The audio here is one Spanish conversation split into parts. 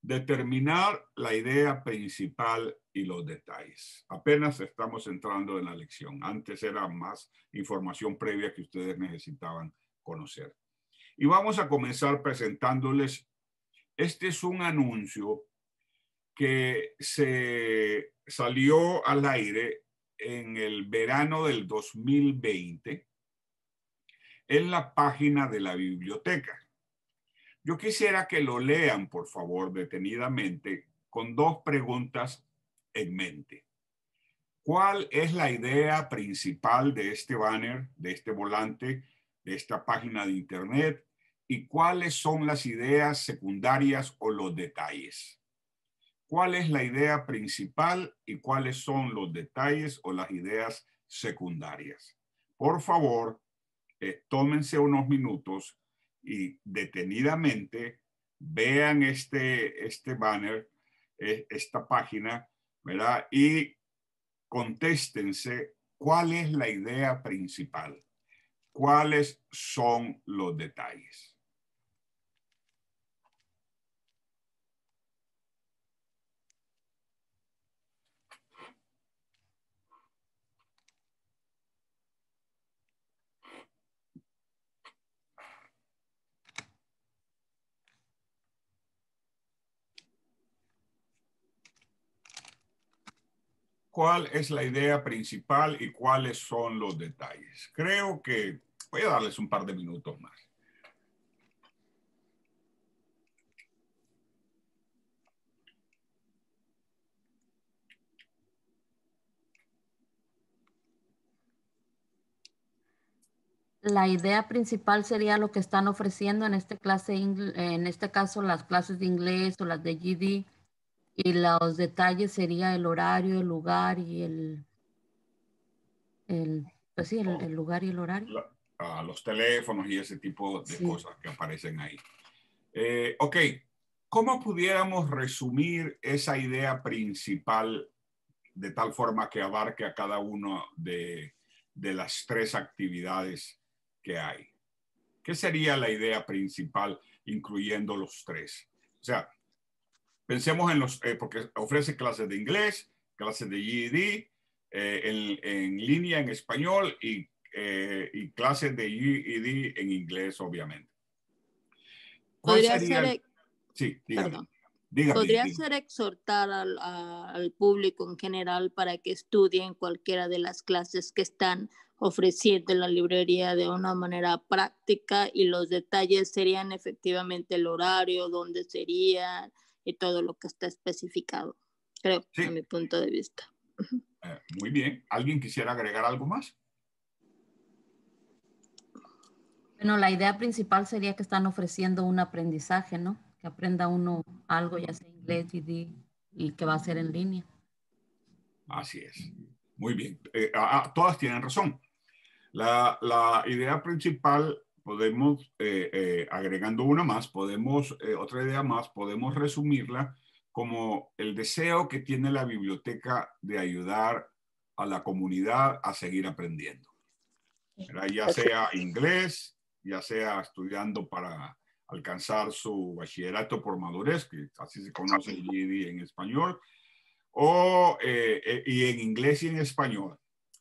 Determinar la idea principal y los detalles. Apenas estamos entrando en la lección. Antes era más información previa que ustedes necesitaban conocer. Y vamos a comenzar presentándoles. Este es un anuncio que se salió al aire en el verano del 2020 en la página de la biblioteca. Yo quisiera que lo lean, por favor, detenidamente, con dos preguntas en mente. ¿Cuál es la idea principal de este banner, de este volante, de esta página de internet? ¿Y cuáles son las ideas secundarias o los detalles? ¿Cuál es la idea principal y cuáles son los detalles o las ideas secundarias? Por favor, tómense unos minutos y detenidamente vean este banner, esta página, ¿verdad? Y contéstense cuál es la idea principal, cuáles son los detalles. ¿Cuál es la idea principal y cuáles son los detalles? Creo que voy a darles un par de minutos más. La idea principal sería lo que están ofreciendo en este en este caso las clases de inglés o las de GD, y los detalles sería el horario, el lugar y pues sí, el lugar y el horario. Los teléfonos y ese tipo de Sí. cosas que aparecen ahí. Ok, ¿cómo pudiéramos resumir esa idea principal de tal forma que abarque a cada uno de las tres actividades que hay? ¿Qué sería la idea principal incluyendo los tres? O sea, pensemos en porque ofrece clases de inglés, clases de GED, en línea en español y clases de GED en inglés, obviamente. ¿Cuál sería? Sí, dígame. Perdón. Dígame. Podría ser exhortar al público en general para que estudien cualquiera de las clases que están ofreciendo en la librería de una manera práctica, y los detalles serían efectivamente el horario, dónde sería y todo lo que está especificado, creo, Sí. a mi punto de vista. Muy bien. ¿Alguien quisiera agregar algo más? Bueno, la idea principal sería que están ofreciendo un aprendizaje, ¿no? Que aprenda uno algo, ya sea inglés, GD, y que va a ser en línea. Así es. Muy bien. Todas tienen razón. La idea principal, podemos, agregando una más, otra idea más, podemos resumirla como el deseo que tiene la biblioteca de ayudar a la comunidad a seguir aprendiendo. ¿Verdad? Ya sea inglés, ya sea estudiando para alcanzar su bachillerato por madurez, que así se conoce el GED en español, y en inglés y en español.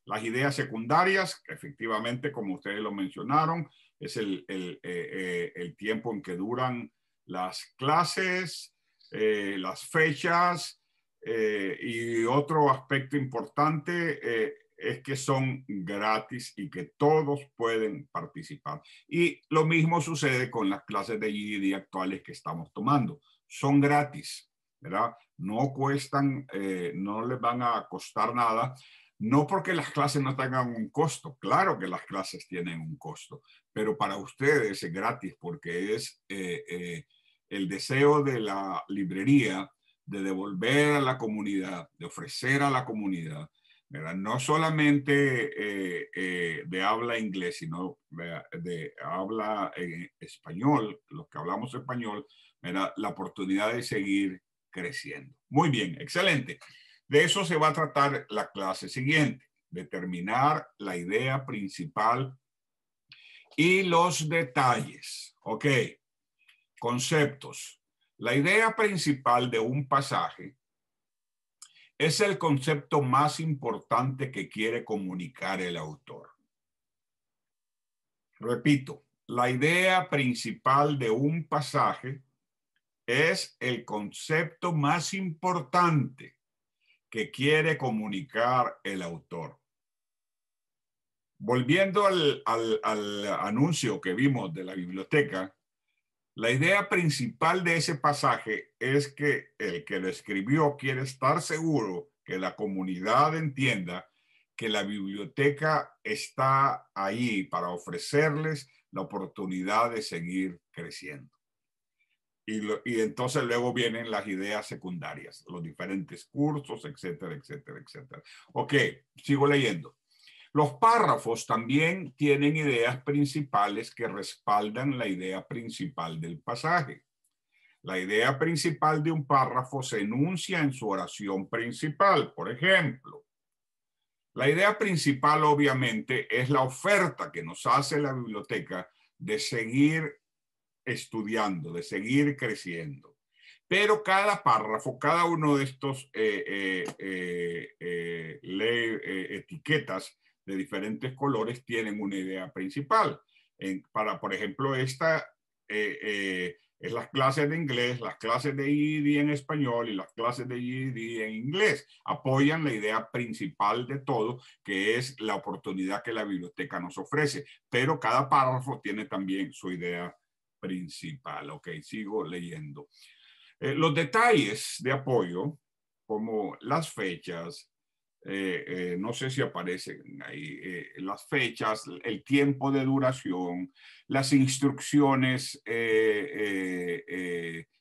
Las ideas secundarias, que efectivamente, como ustedes lo mencionaron, es el tiempo en que duran las clases, las fechas, y otro aspecto importante es que son gratis y que todos pueden participar. Y lo mismo sucede con las clases de GED actuales que estamos tomando. Son gratis, ¿verdad? No cuestan, no les van a costar nada. No porque las clases no tengan un costo, claro que las clases tienen un costo, pero para ustedes es gratis porque es el deseo de la librería de devolver a la comunidad, de ofrecer a la comunidad, ¿verdad? No solamente de habla inglés, sino de habla español, los que hablamos español, ¿verdad? La oportunidad de seguir creciendo. Muy bien, excelente. De eso se va a tratar la clase siguiente, determinar la idea principal y los detalles. Ok, conceptos. La idea principal de un pasaje es el concepto más importante que quiere comunicar el autor. Repito, la idea principal de un pasaje es el concepto más importante que quiere comunicar el autor. Volviendo al anuncio que vimos de la biblioteca, la idea principal de ese pasaje es que el que lo escribió quiere estar seguro que la comunidad entienda que la biblioteca está ahí para ofrecerles la oportunidad de seguir creciendo. Y entonces luego vienen las ideas secundarias, los diferentes cursos, etcétera, etcétera, etcétera. Ok, sigo leyendo. Los párrafos también tienen ideas principales que respaldan la idea principal del pasaje. La idea principal de un párrafo se enuncia en su oración principal. Por ejemplo, la idea principal obviamente es la oferta que nos hace la biblioteca de seguir estudiando, de seguir creciendo. Pero cada párrafo, cada uno de estos etiquetas de diferentes colores tienen una idea principal. Por ejemplo, esta es las clases de inglés, las clases de GED en español y las clases de GED en inglés. Apoyan la idea principal de todo, que es la oportunidad que la biblioteca nos ofrece. Pero cada párrafo tiene también su idea principal. Ok, sigo leyendo. Los detalles de apoyo, como las fechas, no sé si aparecen ahí, las fechas, el tiempo de duración, las instrucciones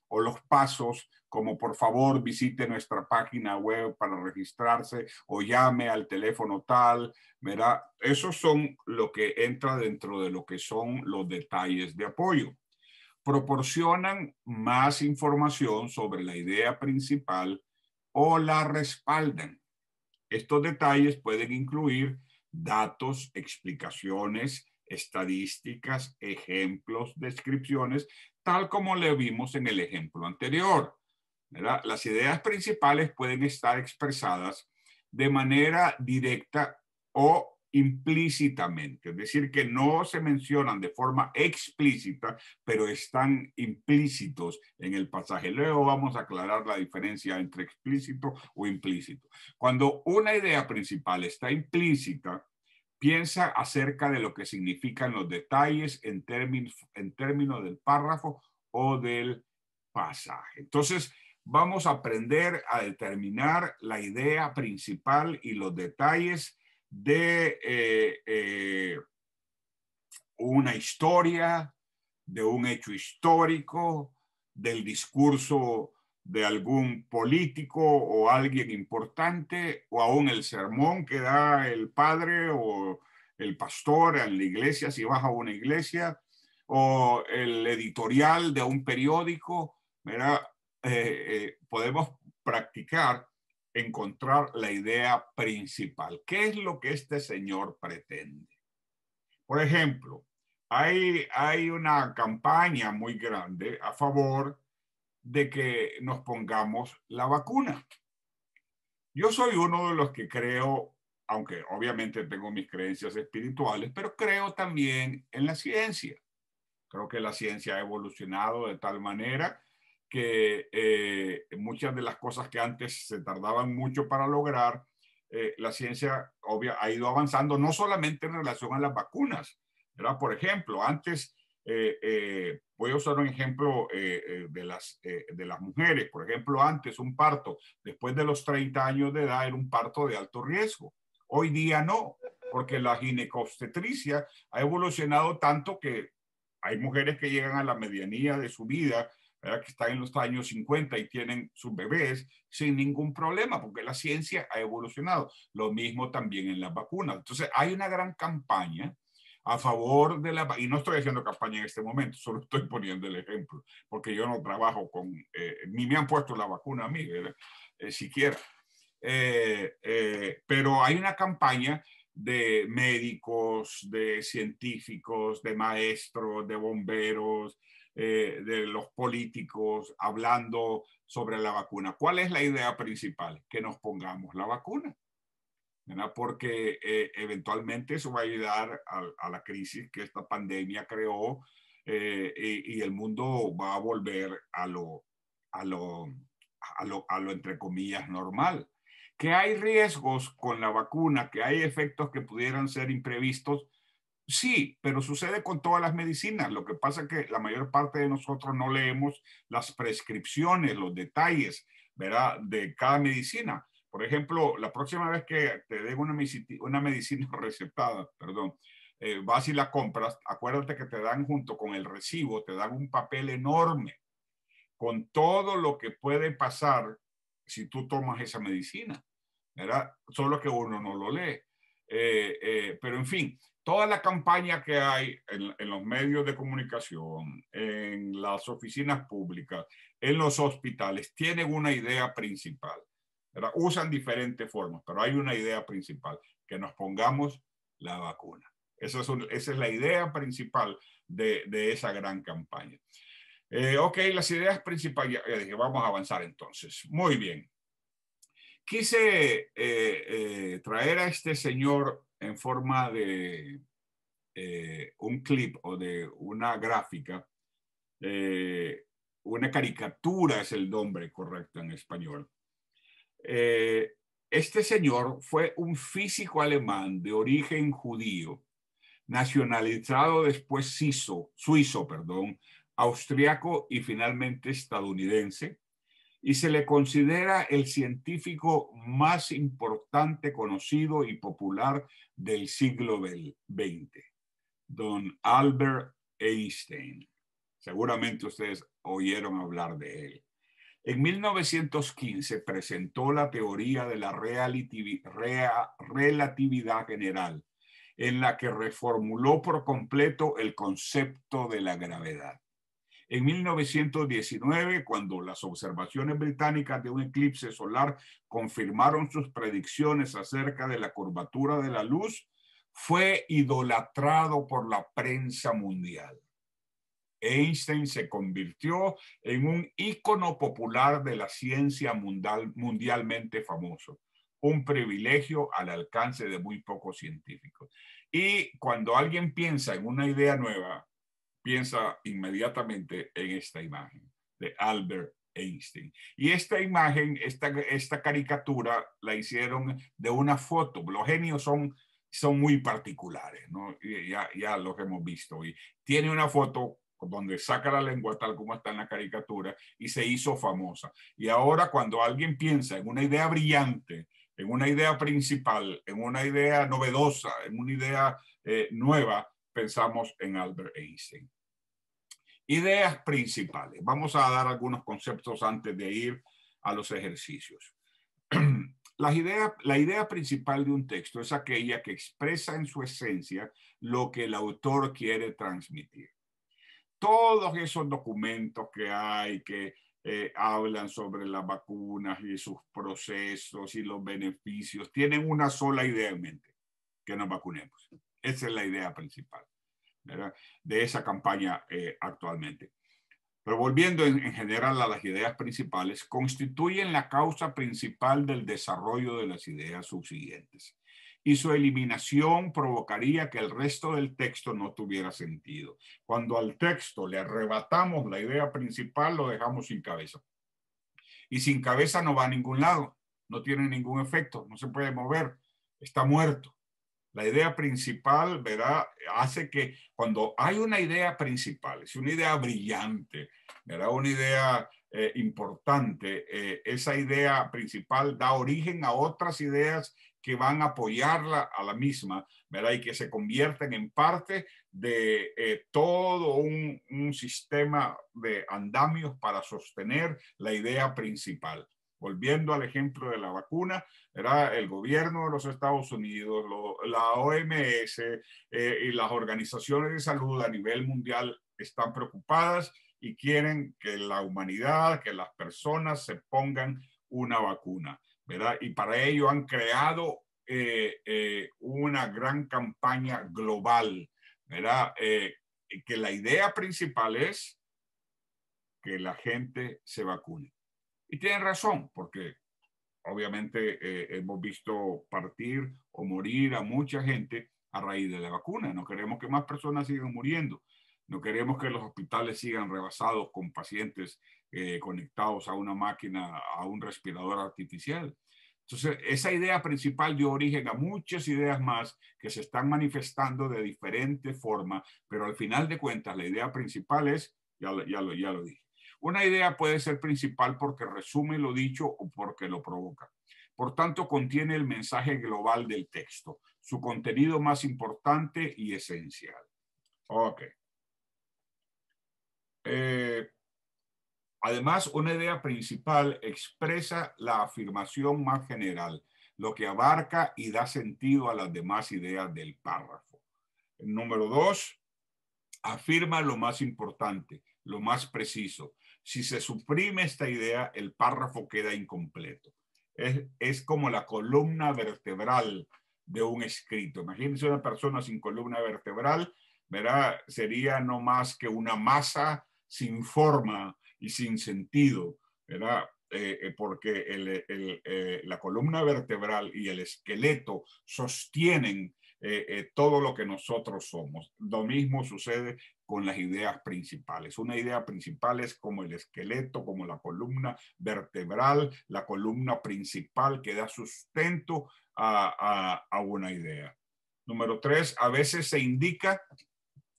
o los pasos, como por favor visite nuestra página web para registrarse o llame al teléfono tal, ¿verdad? Esos son lo que entra dentro de lo que son los detalles de apoyo. Proporcionan más información sobre la idea principal o la respaldan. Estos detalles pueden incluir datos, explicaciones, estadísticas, ejemplos, descripciones, tal como le vimos en el ejemplo anterior, ¿verdad? Las ideas principales pueden estar expresadas de manera directa o implícitamente, es decir, que no se mencionan de forma explícita, pero están implícitos en el pasaje. Luego vamos a aclarar la diferencia entre explícito o implícito. Cuando una idea principal está implícita, piensa acerca de lo que significan los detalles en términos del párrafo o del pasaje. Entonces, vamos a aprender a determinar la idea principal y los detalles de una historia, de un hecho histórico, del discurso de algún político o alguien importante, o aún el sermón que da el padre o el pastor en la iglesia, si vas a una iglesia, o el editorial de un periódico, ¿verdad? Podemos practicar encontrar la idea principal. ¿Qué es lo que este señor pretende? Por ejemplo, hay una campaña muy grande a favor de que nos pongamos la vacuna. Yo soy uno de los que creo, aunque obviamente tengo mis creencias espirituales, pero creo también en la ciencia. Creo que la ciencia ha evolucionado de tal manera que muchas de las cosas que antes se tardaban mucho para lograr, la ciencia ha ido avanzando, no solamente en relación a las vacunas, ¿verdad? Por ejemplo, antes, voy a usar un ejemplo de las mujeres. Por ejemplo, antes un parto después de los 30 años de edad era un parto de alto riesgo. Hoy día no, porque la ginecobstetricia ha evolucionado tanto que hay mujeres que llegan a la medianía de su vida, ¿verdad? Que están en los años 50 y tienen sus bebés sin ningún problema, porque la ciencia ha evolucionado. Lo mismo también en las vacunas. Entonces, hay una gran campaña a favor de la... Y no estoy haciendo campaña en este momento, solo estoy poniendo el ejemplo, porque yo no trabajo con... ni me han puesto la vacuna a mí, siquiera. Pero hay una campaña de médicos, de científicos, de maestros, de bomberos, de los políticos hablando sobre la vacuna. ¿Cuál es la idea principal? Que nos pongamos la vacuna, ¿verdad? Porque eventualmente eso va a ayudar a la crisis que esta pandemia creó, y el mundo va a volver a lo entre comillas normal. Que hay riesgos con la vacuna, que hay efectos que pudieran ser imprevistos, sí, pero sucede con todas las medicinas. Lo que pasa es que la mayor parte de nosotros no leemos las prescripciones, los detalles, ¿verdad?, de cada medicina. Por ejemplo, la próxima vez que te den una medicina recetada, perdón, vas y la compras, acuérdate que te dan junto con el recibo, te dan un papel enorme con todo lo que puede pasar si tú tomas esa medicina, ¿verdad? Solo que uno no lo lee. Pero en fin, toda la campaña que hay en los medios de comunicación, en las oficinas públicas, en los hospitales, tienen una idea principal, ¿verdad? Usan diferentes formas, pero hay una idea principal, que nos pongamos la vacuna. Esa es la idea principal de esa gran campaña. Ok, las ideas principales, ya dije, vamos a avanzar entonces. Muy bien. Quise traer a este señor en forma de un clip o de una gráfica, una caricatura es el nombre correcto en español. Este señor fue un físico alemán de origen judío, nacionalizado después suizo, austriaco y finalmente estadounidense, y se le considera el científico más importante, conocido y popular del siglo XX, don Albert Einstein. Seguramente ustedes oyeron hablar de él. En 1915 presentó la teoría de la relatividad general, en la que reformuló por completo el concepto de la gravedad. En 1919, cuando las observaciones británicas de un eclipse solar confirmaron sus predicciones acerca de la curvatura de la luz, fue idolatrado por la prensa mundial. Einstein se convirtió en un ícono popular de la ciencia mundialmente famoso, un privilegio al alcance de muy pocos científicos. Y cuando alguien piensa en una idea nueva, piensa inmediatamente en esta imagen de Albert Einstein. Y esta imagen, esta caricatura la hicieron de una foto. Los genios son muy particulares, ¿no? Ya los hemos visto. Y tiene una foto donde saca la lengua tal como está en la caricatura y se hizo famosa. Y ahora cuando alguien piensa en una idea brillante, en una idea principal, en una idea novedosa, en una idea nueva, pensamos en Albert Einstein. Ideas principales. Vamos a dar algunos conceptos antes de ir a los ejercicios. La idea principal de un texto es aquella que expresa en su esencia lo que el autor quiere transmitir. Todos esos documentos que hay que hablan sobre las vacunas y sus procesos y los beneficios tienen una sola idea en mente: que nos vacunemos. Esa es la idea principal, ¿verdad?, de esa campaña actualmente. Pero volviendo en general a las ideas principales, constituyen la causa principal del desarrollo de las ideas subsiguientes, y su eliminación provocaría que el resto del texto no tuviera sentido. Cuando al texto le arrebatamos la idea principal, lo dejamos sin cabeza. Y sin cabeza no va a ningún lado, no tiene ningún efecto, no se puede mover, está muerto. La idea principal, ¿verdad?, hace que cuando hay una idea principal, es una idea brillante, ¿verdad?, una idea importante, esa idea principal da origen a otras ideas que van a apoyarla a la misma, ¿verdad?, y que se convierten en parte de todo un sistema de andamios para sostener la idea principal. Volviendo al ejemplo de la vacuna, ¿verdad?, el gobierno de los Estados Unidos, la OMS y las organizaciones de salud a nivel mundial están preocupadas y quieren que la humanidad, que las personas se pongan una vacuna, ¿verdad? Y para ello han creado una gran campaña global, ¿verdad? Que la idea principal es que la gente se vacune. Y tienen razón, porque obviamente hemos visto partir o morir a mucha gente a raíz de la vacuna. No queremos que más personas sigan muriendo. No queremos que los hospitales sigan rebasados con pacientes conectados a una máquina, a un respirador artificial. Entonces, esa idea principal dio origen a muchas ideas más que se están manifestando de diferentes formas, pero al final de cuentas la idea principal es, ya lo dije. Una idea puede ser principal porque resume lo dicho o porque lo provoca. Por tanto, contiene el mensaje global del texto, su contenido más importante y esencial. Ok. Además, una idea principal expresa la afirmación más general, lo que abarca y da sentido a las demás ideas del párrafo. Número 2, afirma lo más importante, lo más preciso. Si se suprime esta idea, el párrafo queda incompleto. Es como la columna vertebral de un escrito. Imagínense una persona sin columna vertebral, ¿verdad? Sería no más que una masa sin forma y sin sentido, ¿verdad? Porque la columna vertebral y el esqueleto sostienen todo lo que nosotros somos. Lo mismo sucede con las ideas principales. Una idea principal es como el esqueleto, como la columna vertebral, la columna principal que da sustento a una idea. Número 3, a veces se indica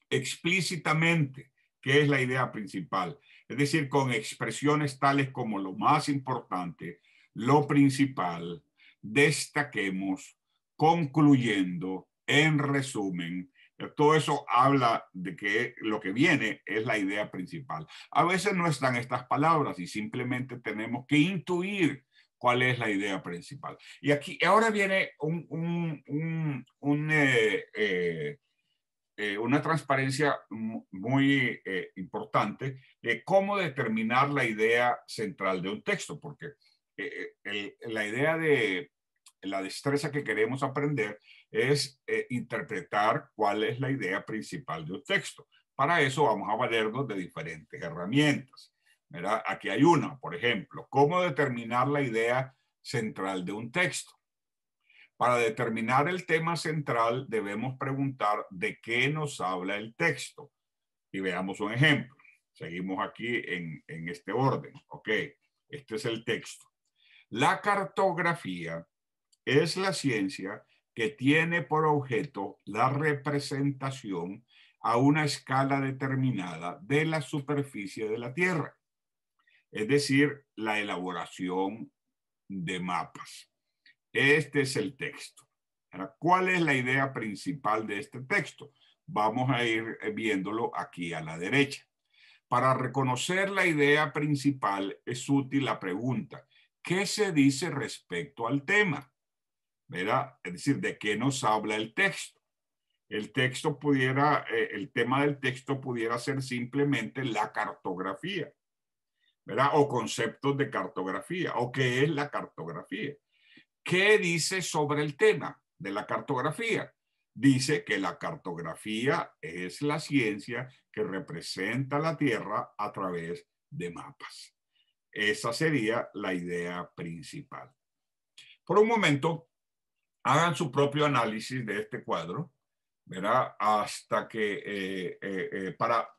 explícitamente qué es la idea principal. Es decir, con expresiones tales como lo más importante, lo principal, destaquemos, concluyendo, en resumen. Todo eso habla de que lo que viene es la idea principal. A veces no están estas palabras y simplemente tenemos que intuir cuál es la idea principal. Y aquí ahora viene una transparencia muy importante de cómo determinar la idea central de un texto, porque la idea de la destreza que queremos aprender es interpretar cuál es la idea principal de un texto. Para eso vamos a valernos de diferentes herramientas, ¿verdad? Aquí hay una, por ejemplo, cómo determinar la idea central de un texto. Para determinar el tema central, debemos preguntar de qué nos habla el texto. Y veamos un ejemplo. Seguimos aquí en este orden. Ok, este es el texto. La cartografía es la ciencia que tiene por objeto la representación a una escala determinada de la superficie de la Tierra. Es decir, la elaboración de mapas. Este es el texto. Ahora, ¿cuál es la idea principal de este texto? Vamos a ir viéndolo aquí a la derecha. Para reconocer la idea principal es útil la pregunta, ¿qué se dice respecto al tema? ¿Verdad? Es decir, ¿de qué nos habla el texto? El tema del texto pudiera ser simplemente la cartografía, ¿verdad? O conceptos de cartografía, o qué es la cartografía. ¿Qué dice sobre el tema de la cartografía? Dice que la cartografía es la ciencia que representa la Tierra a través de mapas. Esa sería la idea principal. Por un momento, hagan su propio análisis de este cuadro, ¿verdad? Hasta que,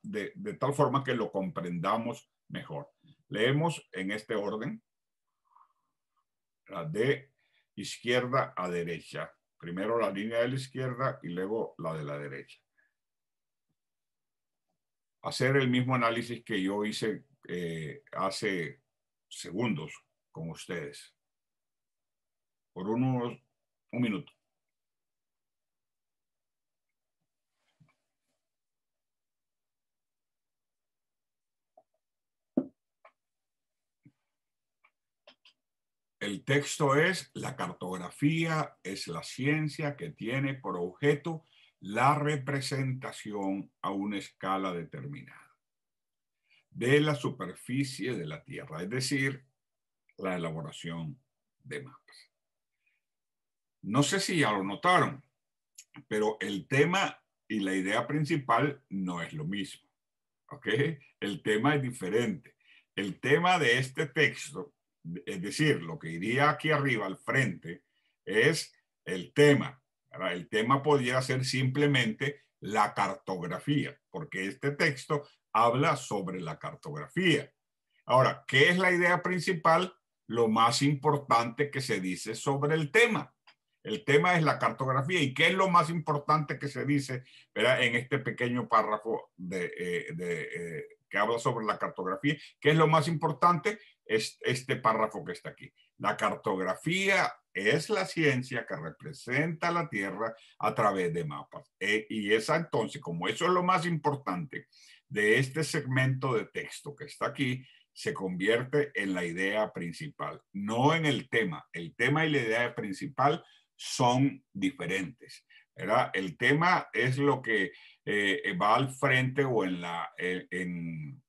de tal forma que lo comprendamos mejor. Leemos en este orden, de izquierda a derecha. Primero la línea de la izquierda y luego la de la derecha. Hacer el mismo análisis que yo hice hace segundos con ustedes. Por un minuto. El texto es: la cartografía es la ciencia que tiene por objeto la representación a una escala determinada de la superficie de la Tierra, es decir, la elaboración de mapas. No sé si ya lo notaron, pero el tema y la idea principal no es lo mismo. ¿ok? El tema es diferente. El tema de este texto, es decir, lo que iría aquí arriba al frente, es el tema, ¿verdad? El tema podría ser simplemente la cartografía, porque este texto habla sobre la cartografía. Ahora, ¿qué es la idea principal? Lo más importante que se dice sobre el tema. El tema es la cartografía. ¿Y qué es lo más importante que se dice, ¿verdad?, en este pequeño párrafo que habla sobre la cartografía? ¿Qué es lo más importante? Es este párrafo que está aquí. La cartografía es la ciencia que representa la Tierra a través de mapas. Y esa, entonces, como eso es lo más importante de este segmento de texto que está aquí, se convierte en la idea principal, no en el tema. El tema y la idea principal son diferentes, ¿verdad? El tema es lo que va al frente o en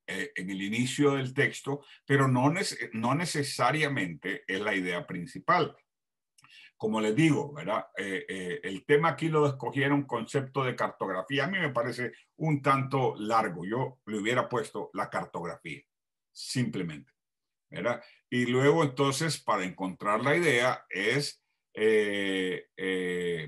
el inicio del texto, pero no necesariamente es la idea principal. Como les digo, ¿verdad? El tema aquí lo escogieron concepto de cartografía. A mí me parece un tanto largo. Yo le hubiera puesto la cartografía, simplemente, ¿verdad? Y luego entonces para encontrar la idea es,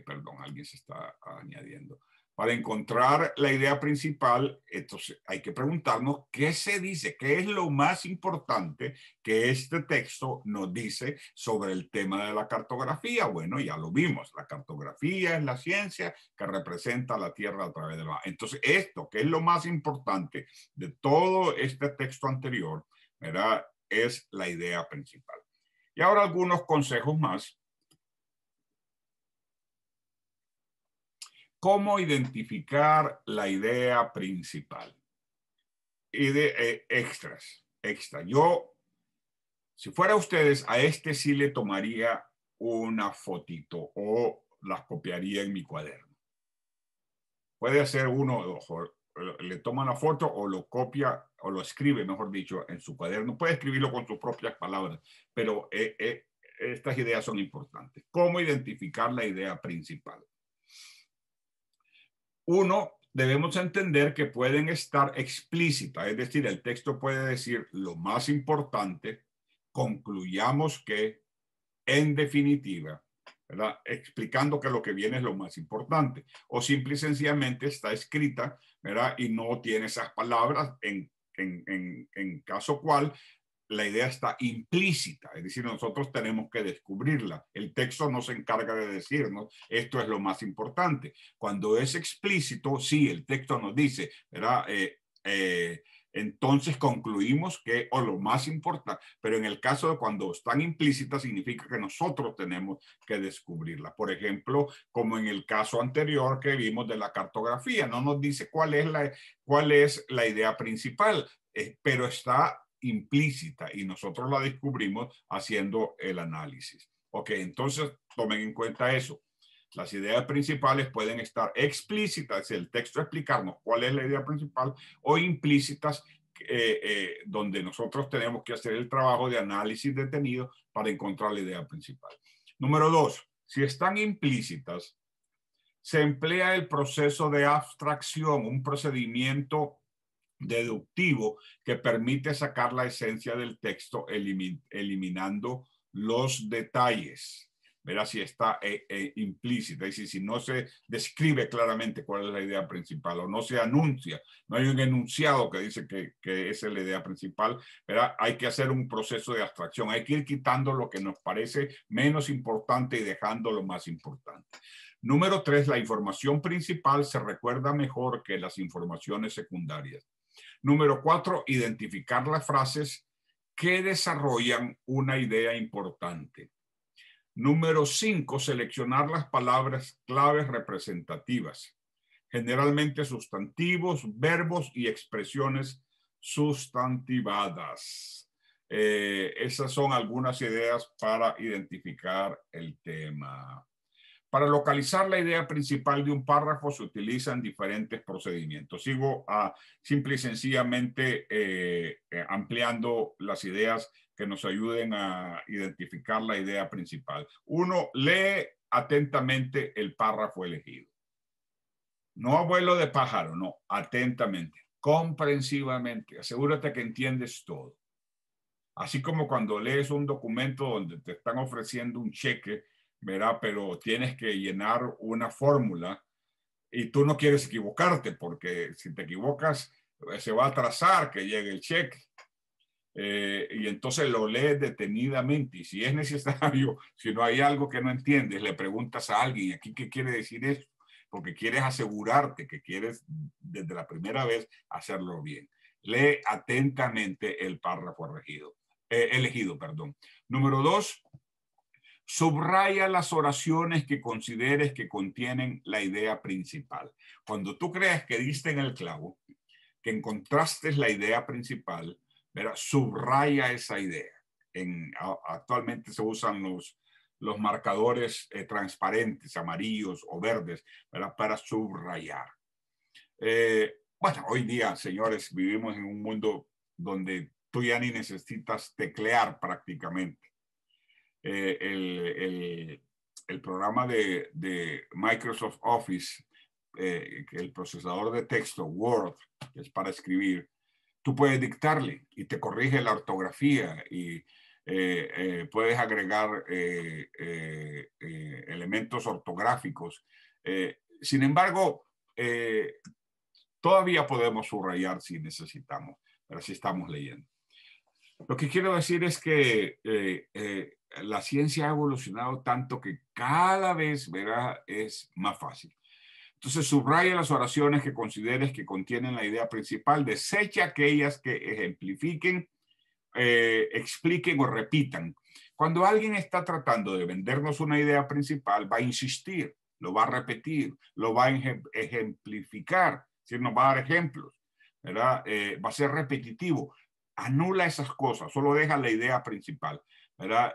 perdón, alguien se está añadiendo. Para encontrar la idea principal, entonces hay que preguntarnos qué se dice, qué es lo más importante que este texto nos dice sobre el tema de la cartografía. Bueno, ya lo vimos, la cartografía es la ciencia que representa la Tierra a través de la... Entonces esto, que es lo más importante de todo este texto anterior, ¿verdad?, es la idea principal. Y ahora algunos consejos más. ¿Cómo identificar la idea principal? Y de extra. Yo, si fuera ustedes, a este sí le tomaría una fotito o las copiaría en mi cuaderno. Puede hacer uno o dos. Le toma una foto o lo copia o lo escribe, mejor dicho, en su cuaderno. Puede escribirlo con sus propias palabras, pero estas ideas son importantes. ¿Cómo identificar la idea principal? Uno, debemos entender que pueden estar explícitas, es decir, el texto puede decir lo más importante, concluyamos que, en definitiva, ¿verdad?, explicando que lo que viene es lo más importante, o simple y sencillamente está escrita, ¿verdad?, y no tiene esas palabras, en caso cual la idea está implícita, es decir, nosotros tenemos que descubrirla. El texto no se encarga de decirnos esto es lo más importante. Cuando es explícito, sí, el texto nos dice, ¿verdad?, entonces concluimos que o lo más importante, pero en el caso de cuando están implícitas significa que nosotros tenemos que descubrirla. Por ejemplo, como en el caso anterior que vimos de la cartografía, no nos dice cuál es la idea principal, pero está implícita y nosotros la descubrimos haciendo el análisis. Ok, entonces tomen en cuenta eso. Las ideas principales pueden estar explícitas, el texto explicarnos cuál es la idea principal, o implícitas, donde nosotros tenemos que hacer el trabajo de análisis detenido para encontrar la idea principal. Número dos, si están implícitas, se emplea el proceso de abstracción, un procedimiento deductivo que permite sacar la esencia del texto eliminando los detalles. Verá si está implícita, y si no se describe claramente cuál es la idea principal o no se anuncia, no hay un enunciado que dice que esa es la idea principal, ¿verdad? Hay que hacer un proceso de abstracción, hay que ir quitando lo que nos parece menos importante y dejando lo más importante. Número 3, la información principal se recuerda mejor que las informaciones secundarias. Número 4, identificar las frases que desarrollan una idea importante. Número 5, seleccionar las palabras claves representativas, generalmente sustantivos, verbos y expresiones sustantivadas. Esas son algunas ideas para identificar el tema. Para localizar la idea principal de un párrafo se utilizan diferentes procedimientos. Sigo simple y sencillamente ampliando las ideas que nos ayuden a identificar la idea principal. Uno, lee atentamente el párrafo elegido. No a vuelo de pájaro, no, atentamente. comprensivamente. Asegúrate que entiendes todo. Así como cuando lees un documento donde te están ofreciendo un cheque, ¿verdad? Pero tienes que llenar una fórmula y tú no quieres equivocarte porque si te equivocas se va a atrasar que llegue el cheque. Y entonces lo lees detenidamente y si es necesario, si no hay algo que no entiendes, le preguntas a alguien, ¿aquí qué quiere decir esto? Porque quieres asegurarte que quieres desde la primera vez hacerlo bien. Lee atentamente el párrafo elegido. Número 2, subraya las oraciones que consideres que contienen la idea principal. Cuando tú creas que diste en el clavo, que encontraste la idea principal, ¿verdad? Subraya esa idea. Actualmente se usan los marcadores transparentes, amarillos o verdes, ¿verdad? Para subrayar. Bueno, hoy día, señores, vivimos en un mundo donde tú ya ni necesitas teclear prácticamente. El programa de Microsoft Office, el procesador de texto Word, que es para escribir, tú puedes dictarle y te corrige la ortografía y puedes agregar elementos ortográficos. Sin embargo, todavía podemos subrayar si necesitamos, pero si estamos leyendo. Lo que quiero decir es que la ciencia ha evolucionado tanto que cada vez, ¿verdad?, es más fácil. Entonces, subraya las oraciones que consideres que contienen la idea principal, desecha aquellas que ejemplifiquen, expliquen o repitan. Cuando alguien está tratando de vendernos una idea principal, va a insistir, lo va a repetir, lo va a ejemplificar, es decir, nos va a dar ejemplos, ¿verdad? Va a ser repetitivo. Anula esas cosas, solo deja la idea principal, ¿verdad?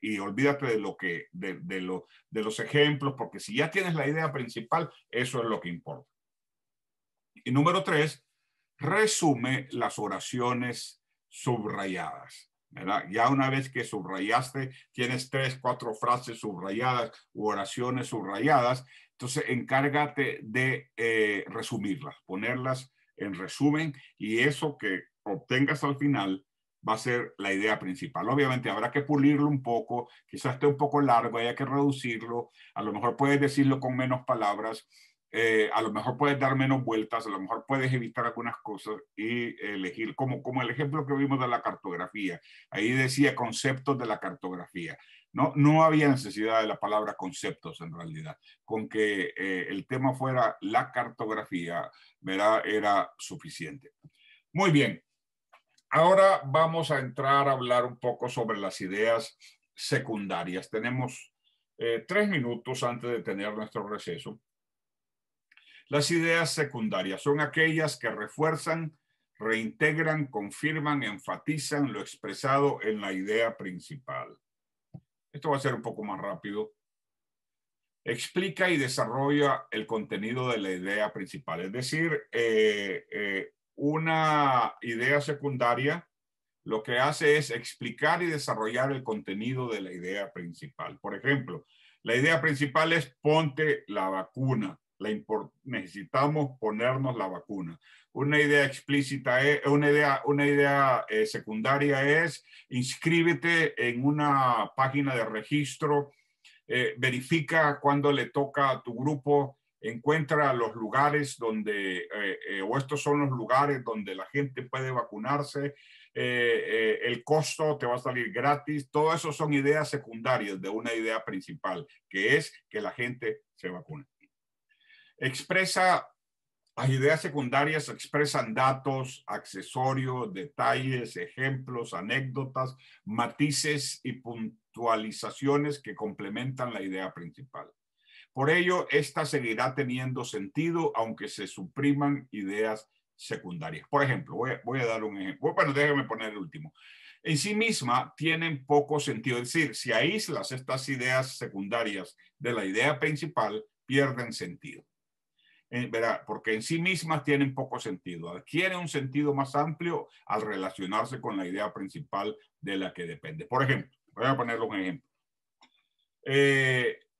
Y olvídate de los ejemplos, porque si ya tienes la idea principal, eso es lo que importa. Y número 3, resume las oraciones subrayadas, ¿verdad? Ya una vez que subrayaste, tienes 3, 4 frases subrayadas u oraciones subrayadas, entonces encárgate de resumirlas, ponerlas en resumen, y eso que obtengas al final va a ser la idea principal. Obviamente habrá que pulirlo un poco, quizás esté un poco largo, haya que reducirlo, a lo mejor puedes decirlo con menos palabras, a lo mejor puedes dar menos vueltas, a lo mejor puedes evitar algunas cosas y elegir, como el ejemplo que vimos de la cartografía. Ahí decía conceptos de la cartografía. No había necesidad de la palabra conceptos en realidad. Con que el tema fuera la cartografía, ¿verdad?, era suficiente. Muy bien. Ahora vamos a entrar a hablar un poco sobre las ideas secundarias. Tenemos 3 minutos antes de tener nuestro receso. Las ideas secundarias son aquellas que refuerzan, reintegran, confirman, enfatizan lo expresado en la idea principal. Esto va a ser un poco más rápido. Explica y desarrolla el contenido de la idea principal. Es decir, una idea secundaria lo que hace es explicar y desarrollar el contenido de la idea principal. Por ejemplo, la idea principal es ponte la vacuna. Necesitamos ponernos la vacuna. Una idea explícita, una idea secundaria es inscríbete en una página de registro, verifica cuándo le toca a tu grupo, encuentra los lugares donde, o estos son los lugares donde la gente puede vacunarse, el costo te va a salir gratis. Todo eso son ideas secundarias de una idea principal, que es que la gente se vacune. Las ideas secundarias expresan datos, accesorios, detalles, ejemplos, anécdotas, matices y puntualizaciones que complementan la idea principal. Por ello, esta seguirá teniendo sentido aunque se supriman ideas secundarias. Por ejemplo, voy a dar un ejemplo. Bueno, déjame poner el último. En sí misma tienen poco sentido. Es decir, si aíslas estas ideas secundarias de la idea principal, pierden sentido. ¿Verdad? Porque en sí mismas tienen poco sentido. Adquiere un sentido más amplio al relacionarse con la idea principal de la que depende. Por ejemplo, voy a ponerle un ejemplo.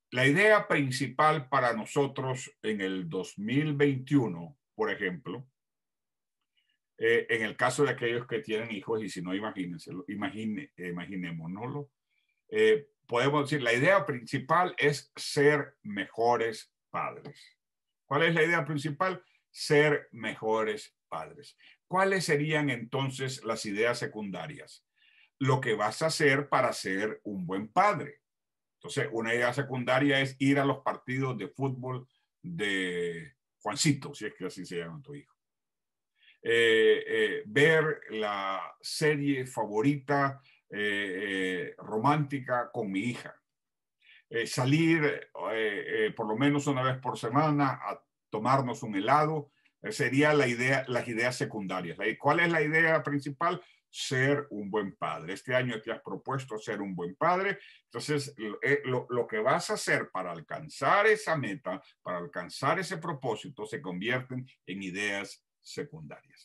La idea principal para nosotros en el 2021, por ejemplo, en el caso de aquellos que tienen hijos, y si no, imaginémonoslo, podemos decir, la idea principal es ser mejores padres. ¿Cuál es la idea principal? Ser mejores padres. ¿Cuáles serían entonces las ideas secundarias? Lo que vas a hacer para ser un buen padre. Entonces, una idea secundaria es ir a los partidos de fútbol de Juancito, si es que así se llama tu hijo. Ver la serie favorita romántica con mi hija. Salir por lo menos una vez por semana a tomarnos un helado. Sería la idea, las ideas secundarias. ¿Cuál es la idea principal? Ser un buen padre. Este año te has propuesto ser un buen padre. Entonces, lo que vas a hacer para alcanzar esa meta, para alcanzar ese propósito, se convierten en ideas secundarias.